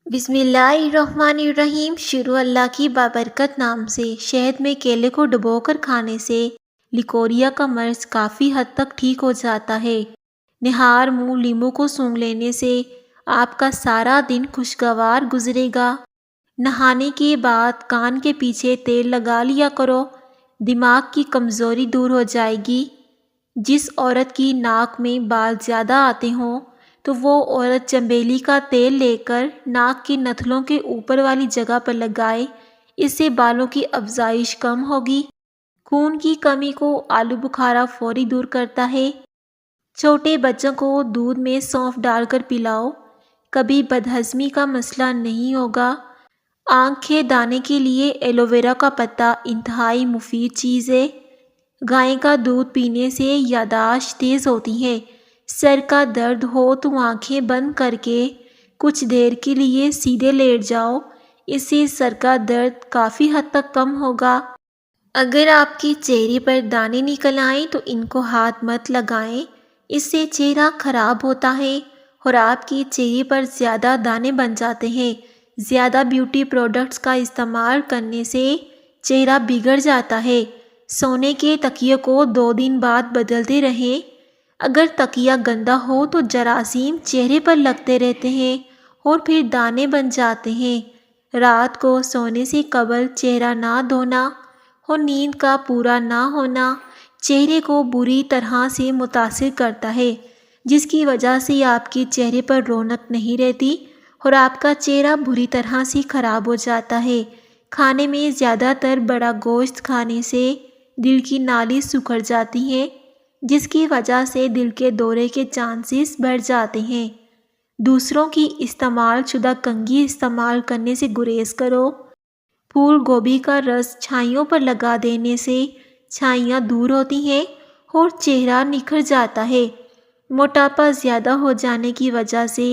بسم اللہ الرحمن الرحیم۔ شروع اللہ کی بابرکت نام سے۔ شہد میں کیلے کو ڈبو کر کھانے سے لیکوریا کا مرض کافی حد تک ٹھیک ہو جاتا ہے۔ نہار منہ لیموں کو سونگھ لینے سے آپ کا سارا دن خوشگوار گزرے گا۔ نہانے کے بعد کان کے پیچھے تیل لگا لیا کرو، دماغ کی کمزوری دور ہو جائے گی۔ جس عورت کی ناک میں بال زیادہ آتے ہوں تو وہ عورت چنبیلی کا تیل لے کر ناک کی نتھلوں کے اوپر والی جگہ پر لگائے، اس سے بالوں کی افزائش کم ہوگی۔ خون کی کمی کو آلو بخارا فوری دور کرتا ہے۔ چھوٹے بچوں کو دودھ میں سونف ڈال کر پلاؤ، کبھی بدہضمی کا مسئلہ نہیں ہوگا۔ آنکھ کے دانے کے لیے ایلو ویرا کا پتا انتہائی مفید چیز ہے۔ گائے کا دودھ پینے سے یادداشت تیز ہوتی ہے۔ سر کا درد ہو تو آنکھیں بند کر کے کچھ دیر کے لیے سیدھے لیٹ جاؤ، اس سے سر کا درد کافی حد تک کم ہوگا۔ اگر آپ کے چہرے پر دانے نکل آئیں تو ان کو ہاتھ مت لگائیں، اس سے چہرہ خراب ہوتا ہے اور آپ کے چہرے پر زیادہ دانے بن جاتے ہیں۔ زیادہ بیوٹی پروڈکٹس کا استعمال کرنے سے چہرہ بگڑ جاتا ہے۔ سونے کے تکیے کو 2 دن بعد بدلتے رہیں۔ اگر تکیہ گندا ہو تو جراثیم چہرے پر لگتے رہتے ہیں اور پھر دانے بن جاتے ہیں۔ رات کو سونے سے قبل چہرہ نہ دھونا اور نیند کا پورا نہ ہونا چہرے کو بری طرح سے متاثر کرتا ہے، جس کی وجہ سے آپ کے چہرے پر رونق نہیں رہتی اور آپ کا چہرہ بری طرح سے خراب ہو جاتا ہے۔ کھانے میں زیادہ تر بڑا گوشت کھانے سے دل کی نالی سکڑ جاتی ہے، جس کی وجہ سے دل کے دورے کے چانسز بڑھ جاتے ہیں۔ دوسروں کی استعمال شدہ کنگھی استعمال کرنے سے گریز کرو۔ پھول گوبھی کا رس چھائیوں پر لگا دینے سے چھائیاں دور ہوتی ہیں اور چہرہ نکھر جاتا ہے۔ موٹاپا زیادہ ہو جانے کی وجہ سے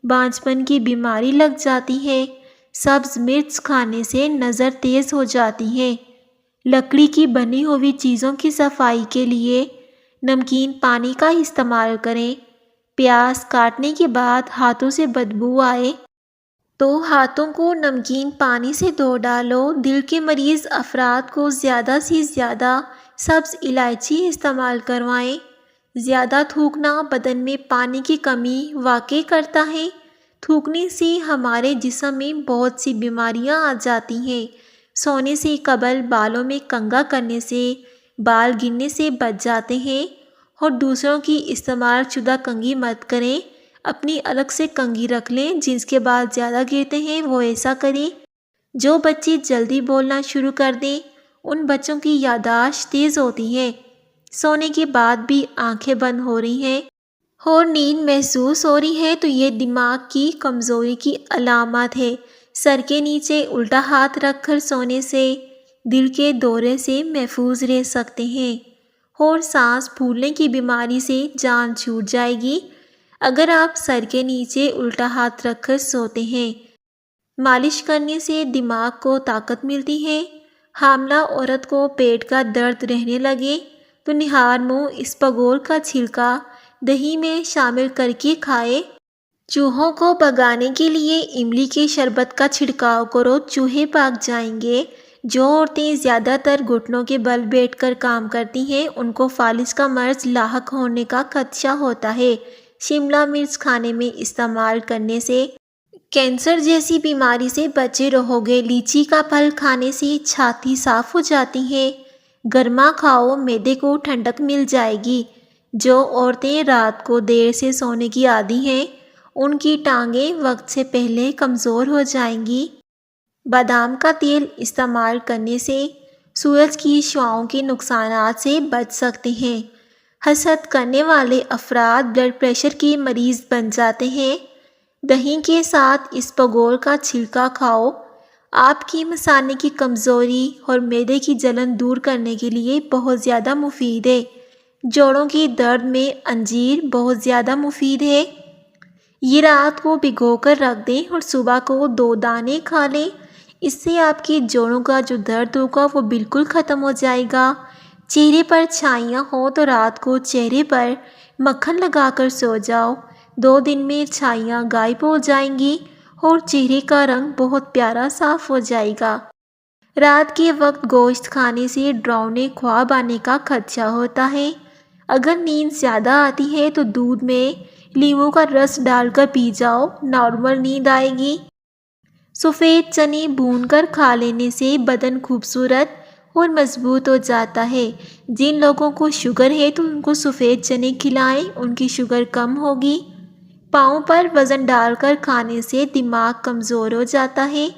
بانجھپن کی بیماری لگ جاتی ہے۔ سبز مرچ کھانے سے نظر تیز ہو جاتی ہے۔ لکڑی کی بنی ہوئی چیزوں کی صفائی کے لیے نمکین پانی کا استعمال کریں۔ پیاز کاٹنے کے بعد ہاتھوں سے بدبو آئے تو ہاتھوں کو نمکین پانی سے دھو ڈالو۔ دل کے مریض افراد کو زیادہ سے زیادہ سبز الائچی استعمال کروائیں۔ زیادہ تھوکنا بدن میں پانی کی کمی واقع کرتا ہے۔ تھوکنے سے ہمارے جسم میں بہت سی بیماریاں آ جاتی ہیں۔ سونے سے قبل بالوں میں کنگھا کرنے سے بال گرنے سے بچ جاتے ہیں اور دوسروں کی استعمال شدہ کنگھی مت کریں، اپنی الگ سے کنگھی رکھ لیں۔ جن کے بال زیادہ گرتے ہیں وہ ایسا کریں۔ جو بچے جلدی بولنا شروع کر دیں ان بچوں کی یادداشت تیز ہوتی ہے۔ سونے کے بعد بھی آنکھیں بند ہو رہی ہیں اور نیند محسوس ہو رہی ہے تو یہ دماغ کی کمزوری کی علامت ہے۔ سر کے نیچے الٹا ہاتھ رکھ کر سونے سے دل کے دورے سے محفوظ رہ سکتے ہیں اور سانس پھولنے کی بیماری سے جان چھوٹ جائے گی اگر آپ سر کے نیچے الٹا ہاتھ رکھ کر سوتے ہیں۔ مالش کرنے سے دماغ کو طاقت ملتی ہے۔ حاملہ عورت کو پیٹ کا درد رہنے لگے تو نہار منہ اسپغول کا چھلکا دہی میں شامل کر کے کھائے۔ چوہوں کو بھگانے کے لیے املی کے شربت کا چھڑکاؤ کرو، چوہے بھاگ جائیں گے۔ جو عورتیں زیادہ تر گھٹنوں کے بل بیٹھ کر کام کرتی ہیں ان کو فالج کا مرض لاحق ہونے کا خدشہ ہوتا ہے۔ شملہ مرچ کھانے میں استعمال کرنے سے کینسر جیسی بیماری سے بچے رہو گے۔ لیچی کا پھل کھانے سے چھاتی صاف ہو جاتی ہے۔ گرما کھاؤ، معدے کو ٹھنڈک مل جائے گی۔ جو عورتیں رات کو دیر سے سونے کی عادی ہیں ان کی ٹانگیں وقت سے پہلے کمزور ہو جائیں گی۔ بادام کا تیل استعمال کرنے سے سورج کی شعاؤں کے نقصانات سے بچ سکتے ہیں۔ حسد کرنے والے افراد بلڈ پریشر کے مریض بن جاتے ہیں۔ دہی کے ساتھ اسپغول کا چھلکا کھاؤ، آپ کی مثانے کی کمزوری اور معدے کی جلن دور کرنے کے لیے بہت زیادہ مفید ہے۔ جوڑوں کے درد میں انجیر بہت زیادہ مفید ہے۔ یہ رات کو بھگو کر رکھ دیں اور صبح کو 2 دانے کھا لیں، اس سے آپ کے جوڑوں کا جو درد ہوگا وہ بالکل ختم ہو جائے گا۔ چہرے پر چھائیاں ہوں تو رات کو چہرے پر مکھن لگا کر سو جاؤ، 2 دن میں چھائیاں غائب ہو جائیں گی اور چہرے کا رنگ بہت پیارا صاف ہو جائے گا۔ رات کے وقت گوشت کھانے سے ڈراؤنے خواب آنے کا خدشہ ہوتا ہے۔ اگر نیند زیادہ آتی ہے تو دودھ میں لیموں کا رس ڈال کر پی جاؤ، نارمل نیند آئے گی۔ سفید چنے بھون کر کھا لینے سے بدن خوبصورت اور مضبوط ہو جاتا ہے۔ جن لوگوں کو شوگر ہے تو ان کو سفید چنے کھلائیں، ان کی شوگر کم ہوگی۔ پاؤں پر وزن ڈال کر کھانے سے دماغ کمزور ہو جاتا ہے۔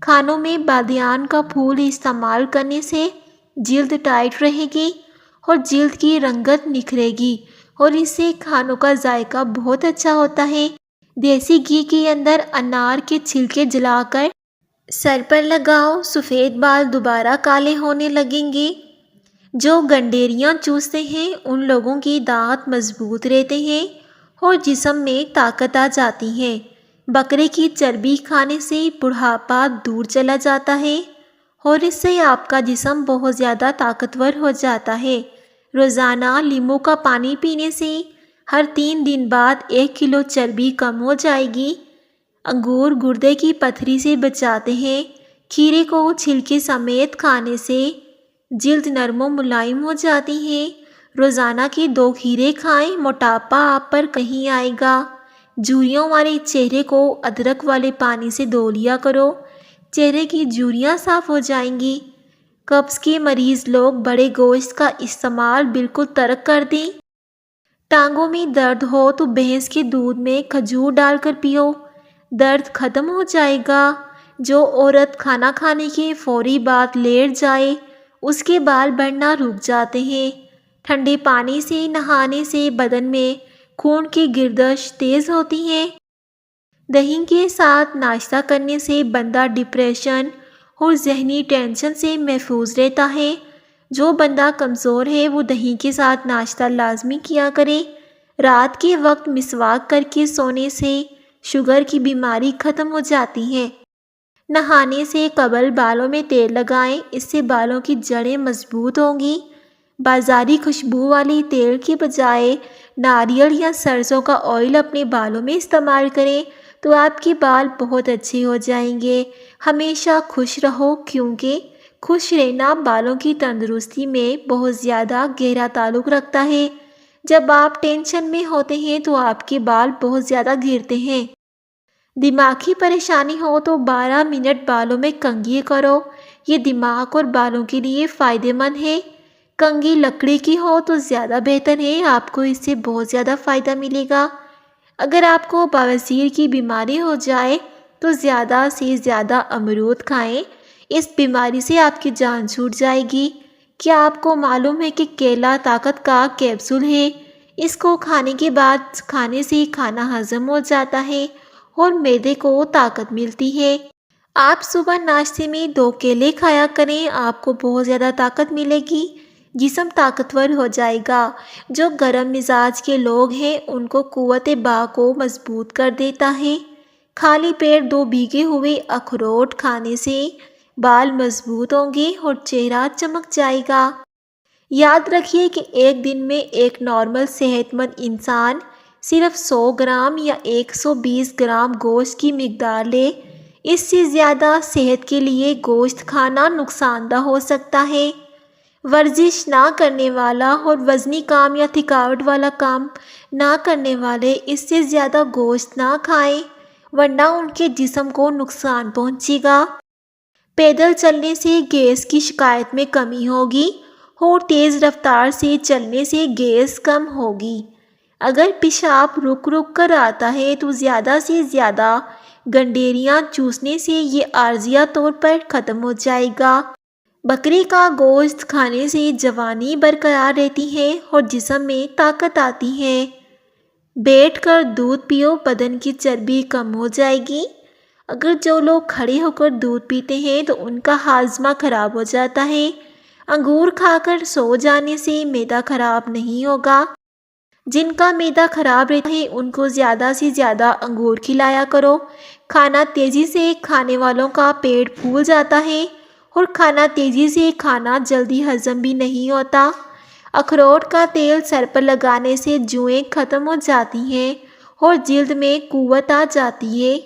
کھانوں میں بادیان کا پھول استعمال کرنے سے جلد ٹائٹ رہے گی اور جلد کی رنگت نکھرے گی، اور اس سے کھانوں کا ذائقہ بہت اچھا ہوتا ہے۔ دیسی گھی کے اندر انار کے چھلکے جلا کر سر پر لگاؤ، سفید بال دوبارہ کالے ہونے لگیں گے۔ جو گنڈیریاں چوستے ہیں ان لوگوں کی دانت مضبوط رہتے ہیں اور جسم میں طاقت آ جاتی ہے۔ بکرے کی چربی کھانے سے بڑھاپا دور چلا جاتا ہے اور اس سے آپ کا جسم بہت زیادہ طاقتور ہو جاتا ہے۔ روزانہ لیموں کا پانی پینے سے ہر 3 دن بعد 1 کلو چربی کم ہو جائے گی۔ انگور گردے کی پتھری سے بچاتے ہیں۔ کھیرے کو چھلکے سمیت کھانے سے جلد نرم و ملائم ہو جاتی ہے۔ روزانہ کے 2 کھیرے کھائیں، موٹاپا آپ پر کہیں آئے گا۔ جھریوں والے چہرے کو ادرک والے پانی سے دھو لیا کرو، چہرے کی جھریاں صاف ہو جائیں گی۔ قبض کے مریض لوگ بڑے گوشت کا استعمال بالکل ترک کر دیں۔ ٹانگوں میں درد ہو تو بھینس کے دودھ میں کھجور ڈال کر پیو، درد ختم ہو جائے گا۔ جو عورت کھانا کھانے کے فوری بعد لیٹ جائے اس کے بال بڑھنا رک جاتے ہیں۔ ٹھنڈے پانی سے نہانے سے بدن میں خون کی گردش تیز ہوتی ہے۔ دہی کے ساتھ ناشتہ کرنے سے بندہ ڈپریشن اور ذہنی ٹینشن سے محفوظ رہتا ہے۔ جو بندہ کمزور ہے وہ دہی کے ساتھ ناشتہ لازمی کیا کرے۔ رات کے وقت مسواک کر کے سونے سے شوگر کی بیماری ختم ہو جاتی ہے۔ نہانے سے قبل بالوں میں تیل لگائیں، اس سے بالوں کی جڑیں مضبوط ہوں گی۔ بازاری خوشبو والی تیل کی بجائے ناریل یا سرسوں کا آئل اپنے بالوں میں استعمال کریں تو آپ کے بال بہت اچھے ہو جائیں گے۔ ہمیشہ خوش رہو، کیونکہ خوش رہنا بالوں کی تندرستی میں بہت زیادہ گہرا تعلق رکھتا ہے۔ جب آپ ٹینشن میں ہوتے ہیں تو آپ کے بال بہت زیادہ گرتے ہیں۔ دماغی پریشانی ہو تو 12 منٹ بالوں میں کنگھی کرو، یہ دماغ اور بالوں کے لیے فائدہ مند ہے۔ کنگھی لکڑی کی ہو تو زیادہ بہتر ہے، آپ کو اس سے بہت زیادہ فائدہ ملے گا۔ اگر آپ کو بواسیر کی بیماری ہو جائے تو زیادہ سے زیادہ امرود کھائیں، اس بیماری سے آپ کی جان چھوٹ جائے گی۔ کیا آپ کو معلوم ہے کہ کیلا طاقت کا کیپسول ہے؟ اس کو کھانے کے بعد کھانے سے کھانا ہضم ہو جاتا ہے اور معدے کو طاقت ملتی ہے۔ آپ صبح ناشتے میں 2 کیلے کھایا کریں، آپ کو بہت زیادہ طاقت ملے گی، جسم طاقتور ہو جائے گا۔ جو گرم مزاج کے لوگ ہیں ان کو قوت باہ کو مضبوط کر دیتا ہے۔ خالی پیٹ 2 بھیگے ہوئے اخروٹ کھانے سے بال مضبوط ہوں گے اور چہرہ چمک جائے گا۔ یاد رکھیے کہ ایک دن میں ایک نارمل صحت مند انسان صرف 100 گرام یا 120 گرام گوشت کی مقدار لے، اس سے زیادہ صحت کے لیے گوشت کھانا نقصان دہ ہو سکتا ہے۔ ورزش نہ کرنے والا اور وزنی کام یا تھکاوٹ والا کام نہ کرنے والے اس سے زیادہ گوشت نہ کھائیں، ورنہ ان کے جسم کو نقصان پہنچے گا۔ پیدل چلنے سے گیس کی شکایت میں کمی ہوگی اور تیز رفتار سے چلنے سے گیس کم ہوگی۔ اگر پیشاب رک رک کر آتا ہے تو زیادہ سے زیادہ گنڈیریاں چوسنے سے یہ عارضی طور پر ختم ہو جائے گا۔ بکری کا گوشت کھانے سے جوانی برقرار رہتی ہے اور جسم میں طاقت آتی ہے۔ بیٹھ کر دودھ پیو، بدن کی چربی کم ہو جائے گی۔ اگر جو لوگ کھڑے ہو کر دودھ پیتے ہیں تو ان کا ہاضمہ خراب ہو جاتا ہے۔ انگور کھا کر سو جانے سے معدہ خراب نہیں ہوگا۔ جن کا معدہ خراب رہتا ہے ان کو زیادہ سے زیادہ انگور کھلایا کرو۔ کھانا تیزی سے کھانے والوں کا پیٹ پھول جاتا ہے اور کھانا تیزی سے کھانا جلدی ہضم بھی نہیں ہوتا۔ اخروٹ کا تیل سر پر لگانے سے جوئیں ختم ہو جاتی ہیں اور جلد میں قوت آ جاتی ہے۔